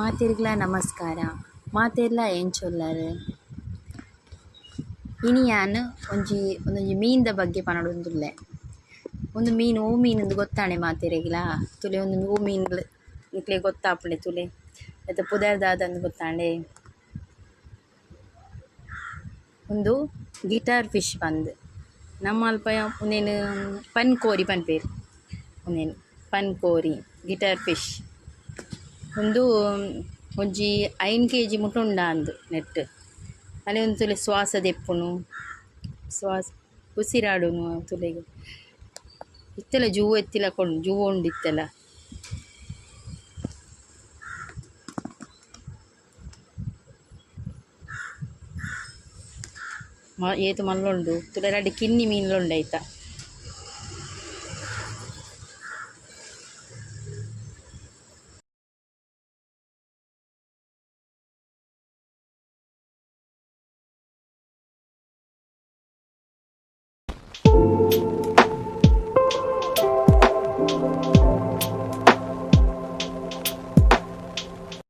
ಮಾತೆರ್ಗ್ಲ ನಮಸ್ಕಾರ. ಮಾತೆರ್ಲ ಏನು ಚೊಲ್ಲರು? ಇನಿ ಯಾನ್ ಒಂದೊಂಜಿ ಮೀನ್ದ ಬಗ್ಗೆ ಪನೊಡುಂದುಲ್ಲೆ. ಒಂದು ಮೀನು ಓ ಮೀನುಂದು ಗೊತ್ತಾಂಡೆ ಮಾತೆರೆಗ್ಲ ತುಲೆ ಒಂದು ಓ ಮೀನ್ಗಳು ನಿಕ್ಲೆ ಗೊತ್ತಾಪುಂಡೆ ತುಲೆ ಅದು ಪುದರ್ದಾದಂದು ಗೊತ್ತಾಂಡೆ. ಒಂದು ಗಿಟಾರ್ ಫಿಶ್ ಪಂದ್ ನಮ್ಮ ಅಲ್ಪ ಒಂದೇನು ಪನ್ಕೋರಿ ಪನ್ಪೇರು ಒಂದೇನು ಪನ್ಕೋರಿ ಗಿಟಾರ್ ಫಿಶ್ ಒಂದು ಒಂಜಿ 5 kg ಮುಟ ಅಂದು ನೆಟ್ ಅಲ್ಲೇ ಒಂದು ತುಲೆ ಶ್ವಾಸ ದೆಪ್ಪುನು ಉಸಿರಾಡುನು ತುಲೆಗೆ ಇತ್ತೆಲ್ಲ ಜೂವು ಎತ್ತಿಲ ಕೊಂಡು ಜೂವು ಉಂಡು ಇತ್ತೆಲ್ಲ ಏತು ಮಲ್ಲುಂಡು ತುಲೆ ರಡ್ಡು ಕಿನ್ನಿ ಮೀನುಂಡು ಆಯ್ತಾ.